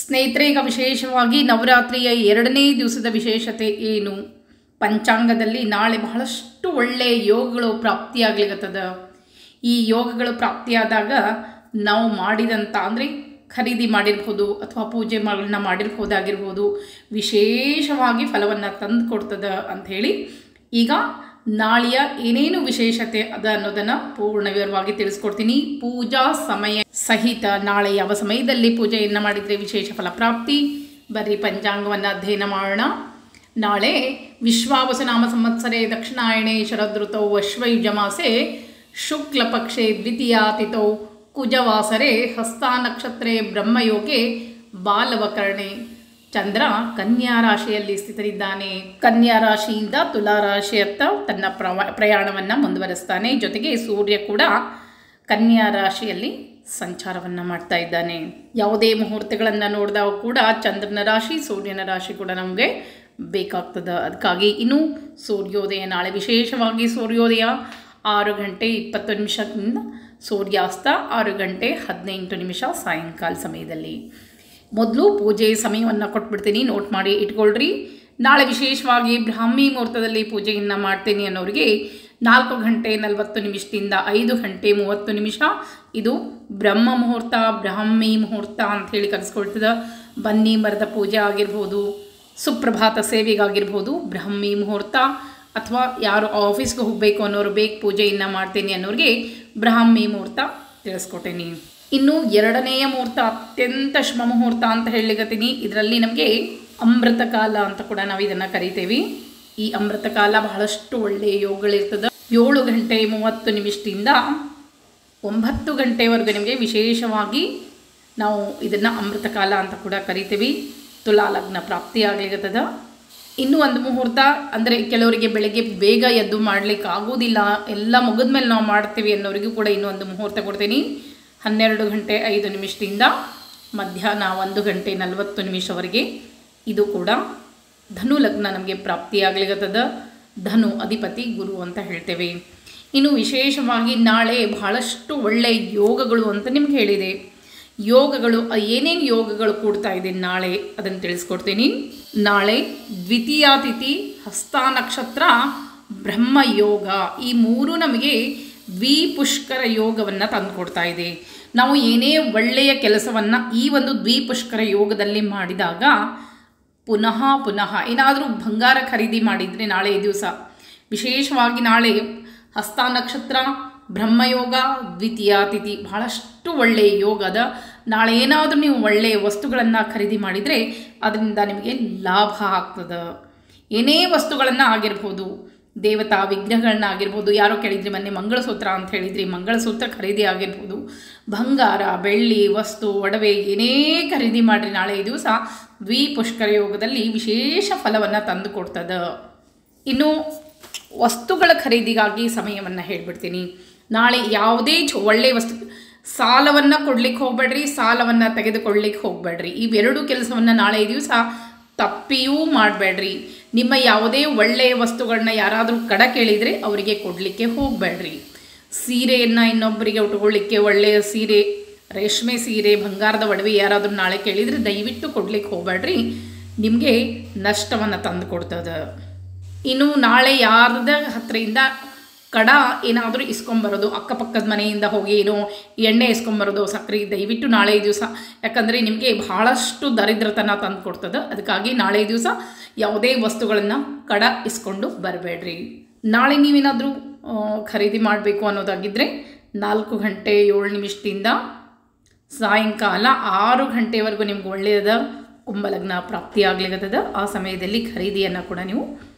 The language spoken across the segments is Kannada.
ಸ್ನೇಹಿತರೆ, ಈಗ ವಿಶೇಷವಾಗಿ ನವರಾತ್ರಿಯ 2ನೇ ದಿವಸದ ವಿಶೇಷತೆ ಏನು? ಪಂಚಾಂಗದಲ್ಲಿ ನಾಳೆ ಬಹಳಷ್ಟು ಒಳ್ಳೆಯ ಯೋಗಗಳು ಪ್ರಾಪ್ತಿಯಾಗ್ಲಿಕ್ಕತ್ತದ. ಈ ಯೋಗಗಳು ಪ್ರಾಪ್ತಿಯಾದಾಗ ನಾವು ಮಾಡಿದಂಥ ಅಂದರೆ ಖರೀದಿ ಮಾಡಿರ್ಬೋದು ಅಥವಾ ಪೂಜೆಗಳನ್ನ ಮಾಡಿರ್ಬೋದಾಗಿರ್ಬೋದು, ವಿಶೇಷವಾಗಿ ಫಲವನ್ನು ತಂದು ಕೊಡ್ತದೆ ಅಂಥೇಳಿ ಈಗ ನಾಳೆಯ ಏನೇನು ವಿಶೇಷತೆ ಅದ ಅನ್ನೋದನ್ನು ಪೂರ್ಣ ವಿವರವಾಗಿ ತಿಳಿಸ್ಕೊಡ್ತೀನಿ. ಪೂಜಾ ಸಮಯ ಸಹಿತ ನಾಳೆ ಯಾವ ಸಮಯದಲ್ಲಿ ಪೂಜೆಯನ್ನು ಮಾಡಿದರೆ ವಿಶೇಷ ಫಲ ಪ್ರಾಪ್ತಿ, ಬರ್ರಿ ಪಂಚಾಂಗವನ್ನು ಅಧ್ಯಯನ ಮಾಡೋಣ. ನಾಳೆ ವಿಶ್ವಾವಸುನಾಮ ಸಂವತ್ಸರೆ ದಕ್ಷಿಣಾಯಣೆ ಶರದೃತೌ ಅಶ್ವಯುಜಮಾಸೆ ಶುಕ್ಲಪಕ್ಷೆ ದ್ವಿತೀಯಾತಿಥೌ ಕುಜವಾಸರೆ ಹಸ್ತ ನಕ್ಷತ್ರೆ ಬ್ರಹ್ಮಯೋಗೆ ಬಾಲವಕರ್ಣೆ. ಚಂದ್ರ ಕನ್ಯಾ ರಾಶಿಯಲ್ಲಿ ಸ್ಥಿತರಿದ್ದಾನೆ. ಕನ್ಯಾ ರಾಶಿಯಿಂದ ತುಲಾ ರಾಶಿಯತ್ತ ತನ್ನ ಪ್ರಯಾಣವನ್ನು ಮುಂದುವರಿಸ್ತಾನೆ. ಜೊತೆಗೆ ಸೂರ್ಯ ಕೂಡ ಕನ್ಯಾ ರಾಶಿಯಲ್ಲಿ ಸಂಚಾರವನ್ನು ಮಾಡ್ತಾ ಇದ್ದಾನೆ. ಯಾವುದೇ ಮುಹೂರ್ತಗಳನ್ನು ನೋಡಿದಾಗ ಕೂಡ ಚಂದ್ರನ ರಾಶಿ ಸೂರ್ಯನ ರಾಶಿ ಕೂಡ ನಮಗೆ ಬೇಕಾಗ್ತದೆ. ಅದಕ್ಕಾಗಿ ಇನ್ನು ಸೂರ್ಯೋದಯ ನಾಳೆ ವಿಶೇಷವಾಗಿ ಸೂರ್ಯೋದಯ 6 ಗಂಟೆ 20 ನಿಮಿಷದಿಂದ ಸೂರ್ಯಾಸ್ತ 6 ಗಂಟೆ 18 ನಿಮಿಷ ಸಾಯಂಕಾಲ ಸಮಯದಲ್ಲಿ. ಮೊದಲು ಪೂಜೆ ಸಮಯವನ್ನು ಕೊಟ್ಬಿಡ್ತೀನಿ, ನೋಟ್ ಮಾಡಿ ಇಟ್ಕೊಳ್ರಿ. ನಾಳೆ ವಿಶೇಷವಾಗಿ ಬ್ರಾಹ್ಮಿ ಮುಹೂರ್ತದಲ್ಲಿ ಪೂಜೆಯನ್ನು ಮಾಡ್ತೀನಿ ಅನ್ನೋರಿಗೆ 4 ಗಂಟೆ 40 ನಿಮಿಷದಿಂದ 5 ಗಂಟೆ 30 ನಿಮಿಷ ಇದು ಬ್ರಹ್ಮ ಮುಹೂರ್ತ, ಬ್ರಾಹ್ಮಿ ಮುಹೂರ್ತ ಅಂಥೇಳಿ ಕರೆಸ್ಕೊಳ್ತದೆ. ಬನ್ನಿ ಮರದ ಪೂಜೆ ಆಗಿರ್ಬೋದು, ಸುಪ್ರಭಾತ ಸೇವೆಗಾಗಿರ್ಬೋದು ಬ್ರಾಹ್ಮಿ ಮುಹೂರ್ತ, ಅಥವಾ ಯಾರು ಆಫೀಸ್ಗೆ ಹೋಗಬೇಕು ಅನ್ನೋರು ಬೇಗ ಪೂಜೆಯನ್ನು ಮಾಡ್ತೀನಿ ಅನ್ನೋರಿಗೆ ಬ್ರಾಹ್ಮಿ ಮುಹೂರ್ತ ತಿಳಿಸ್ಕೊಟ್ಟೇನಿ. ಇನ್ನು 2ನೇಯ ಮುಹೂರ್ತ ಅತ್ಯಂತ ಶುಭ ಮುಹೂರ್ತ ಅಂತ ಹೇಳಿಕತ್ತೀನಿ. ಇದರಲ್ಲಿ ನಮಗೆ ಅಮೃತ ಕಾಲ ಅಂತ ಕೂಡ ನಾವು ಇದನ್ನು ಕರಿತೇವೆ. ಈ ಅಮೃತ ಕಾಲ ಬಹಳಷ್ಟು ಒಳ್ಳೆಯ ಯೋಗಗಳಿರ್ತದೆ. 7 ಗಂಟೆ 30 ನಿಮಿಷದಿಂದ 9 ಗಂಟೆವರೆಗೂ ನಿಮಗೆ ವಿಶೇಷವಾಗಿ ನಾವು ಇದನ್ನು ಅಮೃತ ಕಾಲ ಅಂತ ಕೂಡ ಕರಿತೇವೆ. ತುಲಾ ಲಗ್ನ ಪ್ರಾಪ್ತಿಯಾಗ್ಲಿಕ್ಕತ್ತದ. ಇನ್ನೂ ಒಂದು ಮುಹೂರ್ತ ಅಂದರೆ ಕೆಲವರಿಗೆ ಬೆಳಗ್ಗೆ ಬೇಗ ಎದ್ದು ಮಾಡಲಿಕ್ಕೆ ಆಗೋದಿಲ್ಲ, ಎಲ್ಲ ಮುಗಿದ ಮೇಲೆ ನಾವು ಮಾಡ್ತೀವಿ ಅನ್ನೋರಿಗೂ ಕೂಡ ಇನ್ನೂ ಒಂದು ಮುಹೂರ್ತ ಕೊಡ್ತೀನಿ. 12 ಗಂಟೆ 5 ನಿಮಿಷದಿಂದ ಮಧ್ಯಾಹ್ನ 1 ಗಂಟೆ 40 ನಿಮಿಷವರೆಗೆ ಇದು ಕೂಡ ಧನು ಲಗ್ನ ನಮಗೆ ಪ್ರಾಪ್ತಿಯಾಗ್ಲಿಕ್ಕತ್ತದ. ಧನು ಅಧಿಪತಿ ಗುರು ಅಂತ ಹೇಳ್ತೇವೆ. ಇನ್ನು ವಿಶೇಷವಾಗಿ ನಾಳೆ ಬಹಳಷ್ಟು ಒಳ್ಳೆಯ ಯೋಗಗಳು ಅಂತ ನಿಮ್ಗೆ ಹೇಳಿದೆ. ಯೋಗಗಳು ಏನೇನು ಯೋಗಗಳು ಕೂಡ್ತಾ ಇದೆ ನಾಳೆ ಅದನ್ನು ತಿಳಿಸ್ಕೊಡ್ತೀನಿ. ನಾಳೆ ದ್ವಿತೀಯಾತಿಥಿ, ಹಸ್ತ ನಕ್ಷತ್ರ, ಬ್ರಹ್ಮಯೋಗ, ಈ 3 ನಮಗೆ ದ್ವಿಪುಷ್ಕರ ಯೋಗವನ್ನು ತಂದುಕೊಡ್ತಾ ಇದೆ. ನಾವು ಏನೇ ಒಳ್ಳೆಯ ಕೆಲಸವನ್ನು ಈ ಒಂದು ದ್ವಿಪುಷ್ಕರ ಯೋಗದಲ್ಲಿ ಮಾಡಿದಾಗ ಪುನಃ ಏನಾದರೂ ಬಂಗಾರ ಖರೀದಿ ಮಾಡಿದರೆ ನಾಳೆ ದಿವಸ ವಿಶೇಷವಾಗಿ ನಾಳೆ ಹಸ್ತ ನಕ್ಷತ್ರ, ಬ್ರಹ್ಮಯೋಗ, ದ್ವಿತೀಯಾತಿಥಿ ಬಹಳಷ್ಟು ಒಳ್ಳೆಯ ಯೋಗದ. ನಾಳೆ ಏನಾದರೂ ನೀವು ಒಳ್ಳೆಯ ವಸ್ತುಗಳನ್ನು ಖರೀದಿ ಮಾಡಿದರೆ ಅದರಿಂದ ನಿಮಗೆ ಲಾಭ ಆಗ್ತದೆ. ಏನೇ ವಸ್ತುಗಳನ್ನು ಆಗಿರ್ಬೋದು, ದೇವತಾ ವಿಗ್ರಹಗಳನ್ನ ಆಗಿರ್ಬೋದು, ಯಾರೋ ಕೇಳಿದ್ರಿ ಮೊನ್ನೆ ಮಂಗಳಸೂತ್ರ ಅಂತ ಹೇಳಿದ್ರಿ, ಮಂಗಳಸೂತ್ರ ಖರೀದಿ ಆಗಿರ್ಬೋದು, ಬಂಗಾರ ಬೆಳ್ಳಿ ವಸ್ತು ಒಡವೆ ಏನೇ ಖರೀದಿ ಮಾಡಿರಿ ನಾಳೆ ಈ ದಿವಸ ದ್ವಿಪುಷ್ಕರ ಯೋಗದಲ್ಲಿ ವಿಶೇಷ ಫಲವನ್ನು ತಂದು ಕೊಡ್ತದೆ. ಇನ್ನು ವಸ್ತುಗಳ ಖರೀದಿಗಾಗಿ ಸಮಯವನ್ನು ಹೇಳಿಬಿಡ್ತೀನಿ. ನಾಳೆ ಯಾವುದೇ ಒಳ್ಳೆಯ ವಸ್ತು, ಸಾಲವನ್ನು ಕೊಡ್ಲಿಕ್ಕೆ ಹೋಗಬೇಡ್ರಿ, ಸಾಲವನ್ನು ತೆಗೆದುಕೊಳ್ಳಿಕ್ಕೆ ಹೋಗಬೇಡ್ರಿ. ಇವೆರಡು ಕೆಲಸವನ್ನು ನಾಳೆ ಈ ದಿವಸ ತಪ್ಪಿಯೂ ಮಾಡಬೇಡ್ರಿ. ನಿಮ್ಮ ಯಾವುದೇ ಒಳ್ಳೆಯ ವಸ್ತುಗಳನ್ನ ಯಾರಾದರೂ ಕಡ ಕೇಳಿದರೆ ಅವರಿಗೆ ಕೊಡಲಿಕ್ಕೆ ಹೋಗಬೇಡ್ರಿ. ಸೀರೆಯನ್ನು ಇನ್ನೊಬ್ಬರಿಗೆ ಉಟ್ಕೊಳ್ಳಿಕ್ಕೆ ಒಳ್ಳೆಯ ಸೀರೆ, ರೇಷ್ಮೆ ಸೀರೆ, ಬಂಗಾರದ ಒಡವೆ ಯಾರಾದರೂ ನಾಳೆ ಕೇಳಿದರೆ ದಯವಿಟ್ಟು ಕೊಡಲಿಕ್ಕೆ ಹೋಗಬೇಡ್ರಿ, ನಿಮಗೆ ನಷ್ಟವನ್ನು ತಂದು ಕೊಡ್ತದೆ. ಇನ್ನು ನಾಳೆ ಯಾರದ ಹತ್ತಿರದಿಂದ ಕಡ ಏನಾದರೂ ಇಸ್ಕೊಂಬರೋದು, ಅಕ್ಕಪಕ್ಕದ ಮನೆಯಿಂದ ಹೋಗಿ ಏನೋ ಎಣ್ಣೆ ಇಸ್ಕೊಂಬರೋದು, ಸಕ್ಕರೆ, ದಯವಿಟ್ಟು ನಾಳೆ ದಿವಸ, ಯಾಕಂದರೆ ನಿಮಗೆ ಬಹಳಷ್ಟು ದರಿದ್ರತನ ತಂದು ಕೊಡ್ತದೆ. ಅದಕ್ಕಾಗಿ ನಾಳೆ ದಿವಸ ಯಾವುದೇ ವಸ್ತುಗಳನ್ನು ಕಡ ಇಸ್ಕೊಂಡು ಬರಬೇಡ್ರಿ. ನಾಳೆ ನೀವೇನಾದರೂ ಖರೀದಿ ಮಾಡಬೇಕು ಅನ್ನೋದಾಗಿದ್ದರೆ 4 ಗಂಟೆ 7 ನಿಮಿಷದಿಂದ ಸಾಯಂಕಾಲ 6 ಗಂಟೆವರೆಗೂ ನಿಮ್ಗೆ ಒಳ್ಳೆಯದ ಕುಂಭಲಗ್ನ ಪ್ರಾಪ್ತಿಯಾಗ್ಲಿಕ್ಕತ್ತದ. ಆ ಸಮಯದಲ್ಲಿ ಖರೀದಿಯನ್ನು ಕೂಡ ನೀವು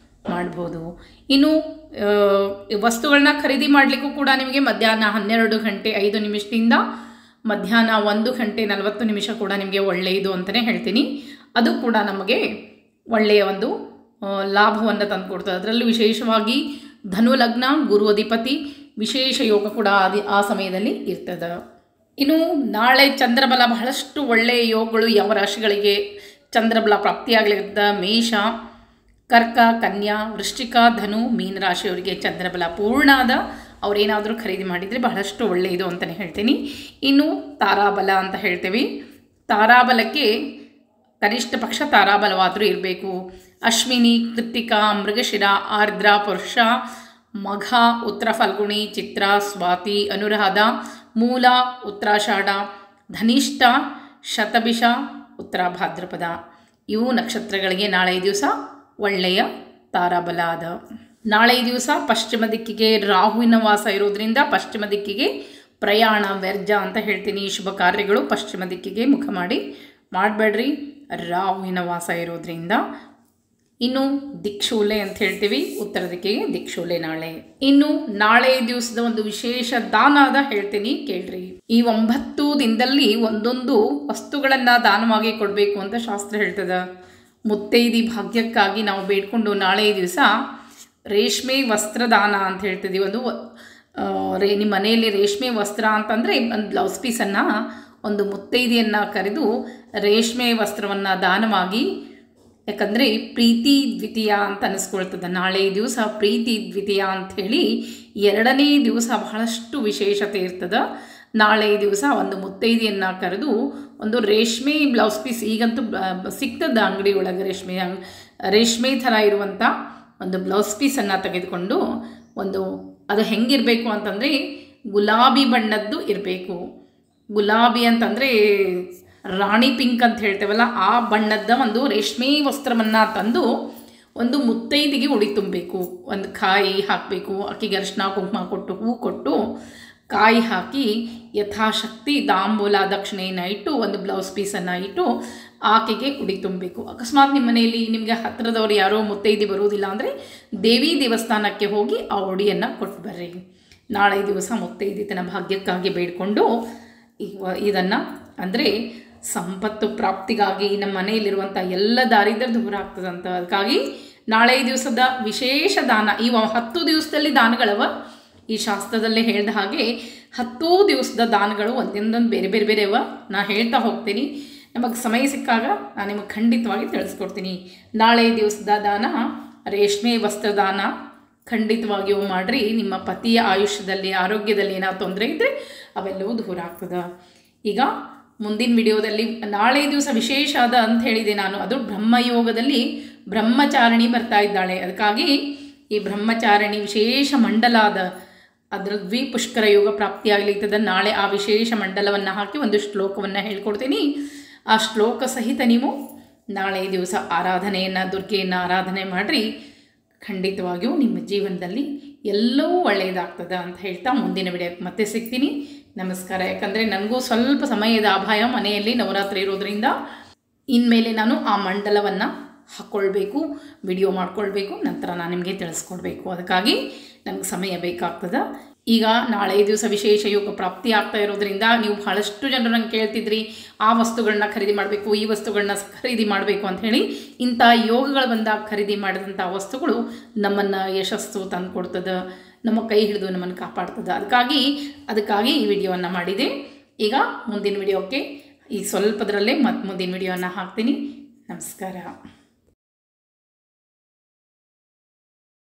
ಮಾಡ್ಬೋದು. ಇನ್ನು ವಸ್ತುಗಳನ್ನ ಖರೀದಿ ಮಾಡಲಿಕ್ಕೂ ಕೂಡ ನಿಮಗೆ ಮಧ್ಯಾಹ್ನ 12 ಗಂಟೆ 5 ನಿಮಿಷದಿಂದ ಮಧ್ಯಾಹ್ನ 1 ಗಂಟೆ 40 ನಿಮಿಷ ಕೂಡ ನಿಮಗೆ ಒಳ್ಳೆಯದು ಅಂತಲೇ ಹೇಳ್ತೀನಿ. ಅದು ಕೂಡ ನಮಗೆ ಒಳ್ಳೆಯ ಒಂದು ಲಾಭವನ್ನು ತಂದುಕೊಡ್ತದೆ. ಅದರಲ್ಲೂ ವಿಶೇಷವಾಗಿ ಧನು ಲಗ್ನ, ಗುರು ಅಧಿಪತಿ, ವಿಶೇಷ ಯೋಗ ಕೂಡ ಆ ಸಮಯದಲ್ಲಿ ಇರ್ತದೆ. ಇನ್ನು ನಾಳೆ ಚಂದ್ರಬಲ ಬಹಳಷ್ಟು ಒಳ್ಳೆಯ ಯೋಗಗಳು ಯಾವ ರಾಶಿಗಳಿಗೆ ಚಂದ್ರಬಲ ಪ್ರಾಪ್ತಿಯಾಗಲಿದ್ದ ಮೇಷ, ಕರ್ಕ, ಕನ್ಯಾ, ವೃಶ್ಚಿಕ, ಧನು, ಮೀನ ರಾಶಿಯವರಿಗೆ ಚಂದ್ರಬಲ ಪೂರ್ಣ ಆದ. ಅವರೇನಾದರೂ ಖರೀದಿ ಮಾಡಿದರೆ ಬಹಳಷ್ಟು ಒಳ್ಳೆಯದು ಅಂತಲೇ ಹೇಳ್ತೀನಿ. ಇನ್ನು ತಾರಾಬಲ ಅಂತ ಹೇಳ್ತೀವಿ. ತಾರಾಬಲಕ್ಕೆ ಕನಿಷ್ಠ ಪಕ್ಷ ತಾರಾಬಲವಾದರೂ ಇರಬೇಕು. ಅಶ್ವಿನಿ, ಕೃತ್ತಿಕಾ, ಮೃಗಶಿರ, ಆರ್ದ್ರ, ಪುರುಷ, ಮಘ, ಉತ್ತರ ಫಲ್ಗುಣಿ, ಚಿತ್ರ, ಸ್ವಾತಿ, ಅನುರಾಧ, ಮೂಲ, ಉತ್ತರಾಷಾಢ, ಧನಿಷ್ಠ, ಶತಭಿಷ, ಉತ್ತರ ಭಾದ್ರಪದ ಇವು ನಕ್ಷತ್ರಗಳಿಗೆ ನಾಳೆ ದಿವಸ ಒಳ್ಳೆಯ ತಾರಾಬಲ ಅದ. ನಾಳೆ ದಿವಸ ಪಶ್ಚಿಮ ದಿಕ್ಕಿಗೆ ರಾಹುವಿನ ವಾಸ ಇರೋದ್ರಿಂದ ಪಶ್ಚಿಮ ದಿಕ್ಕಿಗೆ ಪ್ರಯಾಣ ವ್ಯರ್ಥ ಅಂತ ಹೇಳ್ತೀನಿ. ಶುಭ ಕಾರ್ಯಗಳು ಪಶ್ಚಿಮ ದಿಕ್ಕಿಗೆ ಮುಖ ಮಾಡಬೇಡ್ರಿ, ರಾಹುವಿನ ವಾಸ ಇರೋದ್ರಿಂದ. ಇನ್ನು ದಿಕ್ಷೂಲೆ ಅಂತ ಹೇಳ್ತೀವಿ, ಉತ್ತರ ದಿಕ್ಕಿಗೆ ದಿಕ್ಷೂಲೆ ನಾಳೆ. ಇನ್ನು ನಾಳೆ ದಿವಸದ ಒಂದು ವಿಶೇಷ ದಾನ ಅದ ಹೇಳ್ತೀನಿ ಕೇಳ್ರಿ. ಈ 9 ದಿನದಲ್ಲಿ ಒಂದೊಂದು ವಸ್ತುಗಳನ್ನು ದಾನವಾಗಿ ಕೊಡಬೇಕು ಅಂತ ಶಾಸ್ತ್ರ ಹೇಳ್ತದ. ಮುತ್ತೈದಿ ಭಾಗ್ಯಕ್ಕಾಗಿ ನಾವು ಬೇಡ್ಕೊಂಡು ನಾಳೆ ದಿವಸ ರೇಷ್ಮೆ ವಸ್ತ್ರದಾನ ಅಂತ ಹೇಳ್ತಿದ್ದೀವಿ. ಒಂದು ನಿಮ್ಮ ಮನೆಯಲ್ಲಿ ರೇಷ್ಮೆ ವಸ್ತ್ರ ಅಂತಂದರೆ ಒಂದು ಬ್ಲೌಸ್ ಪೀಸನ್ನು ಒಂದು ಮುತ್ತೈದೆಯನ್ನು ಕರೆದು ರೇಷ್ಮೆ ವಸ್ತ್ರವನ್ನು ದಾನವಾಗಿ, ಯಾಕಂದರೆ ಪ್ರೀತಿ ದ್ವಿತೀಯ ಅಂತ ಅನಿಸ್ಕೊಳ್ತದೆ. ನಾಳೆ ದಿವಸ ಪ್ರೀತಿ ದ್ವಿತೀಯ ಅಂಥೇಳಿ 2ನೇ ದಿವಸ ಬಹಳಷ್ಟು ವಿಶೇಷತೆ ಇರ್ತದೆ. ನಾಳೆ ದಿವಸ ಒಂದು ಮುತ್ತೈದೆಯನ್ನು ಕರೆದು ಒಂದು ರೇಷ್ಮೆ ಬ್ಲೌಸ್ ಪೀಸ್, ಈಗಂತೂ ಸಿಗ್ತದೆ ಅಂಗಡಿ ಒಳಗೆ ರೇಷ್ಮೆ ಥರ ಇರುವಂಥ ಒಂದು ಬ್ಲೌಸ್ ಪೀಸನ್ನು ತೆಗೆದುಕೊಂಡು ಒಂದು ಅದು ಹೆಂಗಿರಬೇಕು ಅಂತಂದರೆ ಗುಲಾಬಿ ಬಣ್ಣದ್ದು ಇರಬೇಕು. ಗುಲಾಬಿ ಅಂತಂದರೆ ರಾಣಿ ಪಿಂಕ್ ಅಂತ ಹೇಳ್ತೇವಲ್ಲ, ಆ ಬಣ್ಣದ ಒಂದು ರೇಷ್ಮೆ ವಸ್ತ್ರವನ್ನು ತಂದು ಒಂದು ಮುತ್ತೈದಿಗೆ ಉಡಿ ತುಂಬಬೇಕು. ಒಂದು ಕಾಯಿ ಹಾಕಬೇಕು, ಆಕೆಗೆ ಅರಿಶಿನ ಕುಂಕುಮ ಕೊಟ್ಟು ಹೂ ಕೊಟ್ಟು ಕಾಯಿ ಹಾಕಿ ಯಥಾಶಕ್ತಿ ತಾಂಬೂಲ ದಕ್ಷಿಣೆಯನ್ನು ಇಟ್ಟು ಒಂದು ಬ್ಲೌಸ್ ಪೀಸನ್ನು ಇಟ್ಟು ಆಕೆಗೆ ಉಡಿ ತುಂಬಬೇಕು. ಅಕಸ್ಮಾತ್ ನಿಮ್ಮ ಮನೆಯಲ್ಲಿ ನಿಮಗೆ ಹತ್ತಿರದವರು ಯಾರೋ ಮುತ್ತೈದಿ ಬರುವುದಿಲ್ಲ ಅಂದರೆ ದೇವಿ ದೇವಸ್ಥಾನಕ್ಕೆ ಹೋಗಿ ಆ ಉಡಿಯನ್ನು ಕೊಟ್ಟು ಬರ್ರಿ. ನಾಳೆ ದಿವಸ ಮುತ್ತೈದಿತನ ಭಾಗ್ಯಕ್ಕಾಗಿ ಬೇಡಿಕೊಂಡು ಇದನ್ನು, ಅಂದರೆ ಸಂಪತ್ತು ಪ್ರಾಪ್ತಿಗಾಗಿ ನಮ್ಮ ಮನೆಯಲ್ಲಿರುವಂಥ ಎಲ್ಲ ದಾರಿದ್ರ್ಯ ದೂರ ಆಗ್ತದಂತ. ಅದಕ್ಕಾಗಿ ನಾಳೆ ದಿವಸದ ವಿಶೇಷ ದಾನ, ಈ 10 ದಿವಸದಲ್ಲಿ ದಾನಗಳವ. ಈ ಶಾಸ್ತ್ರದಲ್ಲೇ ಹೇಳಿದ ಹಾಗೆ 10 ದಿವಸದ ದಾನಗಳು ಒಂದೊಂದೊಂದು ಬೇರೆ ಬೇರೆ ಬೇರೆ ಅವ. ನಾನು ಹೇಳ್ತಾ ಹೋಗ್ತೀನಿ, ನಮಗೆ ಸಮಯ ಸಿಕ್ಕಾಗ ನಾನು ನಿಮಗೆ ಖಂಡಿತವಾಗಿ ತಿಳಿಸ್ಕೊಡ್ತೀನಿ. ನಾಳೆ ದಿವಸದ ದಾನ ರೇಷ್ಮೆ ವಸ್ತ್ರದಾನ ಖಂಡಿತವಾಗಿಯೂ ಮಾಡಿರಿ. ನಿಮ್ಮ ಪತಿಯ ಆಯುಷ್ಯದಲ್ಲಿ ಆರೋಗ್ಯದಲ್ಲಿ ಏನಾದ್ರು ತೊಂದರೆ ಇದ್ದರೆ ಅವೆಲ್ಲವೂ ದೂರ ಆಗ್ತದೆ. ಈಗ ಮುಂದಿನ ವಿಡಿಯೋದಲ್ಲಿ ನಾಳೆ ದಿವಸ ವಿಶೇಷ ಅದ ಅಂತ ಹೇಳಿದೆ ನಾನು. ಅದು ಬ್ರಹ್ಮಯೋಗದಲ್ಲಿ ಬ್ರಹ್ಮಚಾರಿಣಿ ಬರ್ತಾ ಇದ್ದಾಳೆ. ಅದಕ್ಕಾಗಿ ಈ ಬ್ರಹ್ಮಚಾರಿಣಿ ವಿಶೇಷ ಮಂಡಲ ಅದ, ಅದರ ದ್ವಿಪುಷ್ಕರ ಯೋಗ ಪ್ರಾಪ್ತಿಯಾಗಲಿರ್ತದೆ. ನಾಳೆ ಆ ವಿಶೇಷ ಮಂಡಲವನ್ನು ಹಾಕಿ ಒಂದು ಶ್ಲೋಕವನ್ನು ಹೇಳ್ಕೊಡ್ತೀನಿ. ಆ ಶ್ಲೋಕ ಸಹಿತ ನೀವು ನಾಳೆ ದಿವಸ ಆರಾಧನೆಯನ್ನು, ದುರ್ಗೆಯನ್ನು ಆರಾಧನೆ ಮಾಡಿರಿ. ಖಂಡಿತವಾಗಿಯೂ ನಿಮ್ಮ ಜೀವನದಲ್ಲಿ ಎಲ್ಲವೂ ಒಳ್ಳೆಯದಾಗ್ತದೆ ಅಂತ ಹೇಳ್ತಾ ಮುಂದಿನ ವಿಡಿಯೋಕ್ಕೆ ಮತ್ತೆ ಸಿಗ್ತೀನಿ. ನಮಸ್ಕಾರ. ಯಾಕಂದರೆ ನನಗೂ ಸ್ವಲ್ಪ ಸಮಯದ ಅಭಾವ, ಮನೆಯಲ್ಲಿ ನವರಾತ್ರಿ ಇರೋದ್ರಿಂದ ಇನ್ಮೇಲೆ ನಾನು ಆ ಮಂಡಲವನ್ನು ಹಾಕ್ಕೊಳ್ಬೇಕು, ವಿಡಿಯೋ ಮಾಡ್ಕೊಳ್ಬೇಕು, ನಂತರ ನಾನು ನಿಮಗೆ ತಿಳಿಸ್ಕೊಡ್ಬೇಕು. ಅದಕ್ಕಾಗಿ ನನಗೆ ಸಮಯ ಬೇಕಾಗ್ತದೆ. ಈಗ ನಾಳೆ ದಿವಸ ವಿಶೇಷ ಯೋಗ ಪ್ರಾಪ್ತಿ ಆಗ್ತಾ ಇರೋದ್ರಿಂದ ನೀವು ಬಹಳಷ್ಟು ಜನರು ನಂಗೆ ಕೇಳ್ತಿದ್ರಿ, ಆ ವಸ್ತುಗಳನ್ನ ಖರೀದಿ ಮಾಡಬೇಕು, ಈ ವಸ್ತುಗಳನ್ನ ಖರೀದಿ ಮಾಡಬೇಕು ಅಂಥೇಳಿ. ಇಂಥ ಯೋಗಗಳು ಬಂದಾಗ ಖರೀದಿ ಮಾಡಿದಂಥ ವಸ್ತುಗಳು ನಮ್ಮನ್ನು ಯಶಸ್ಸು ತಂದು ಕೊಡ್ತದೆ, ನಮ್ಮ ಕೈ ಹಿಡಿದು ನಮ್ಮನ್ನು ಕಾಪಾಡ್ತದೆ. ಅದಕ್ಕಾಗಿ ಈ ವಿಡಿಯೋವನ್ನು ಮಾಡಿದೆ. ಈಗ ಮುಂದಿನ ವಿಡಿಯೋಕ್ಕೆ ಈ ಸ್ವಲ್ಪದರಲ್ಲೇ ಮುಂದಿನ ವಿಡಿಯೋವನ್ನು ಹಾಕ್ತೀನಿ. ನಮಸ್ಕಾರ.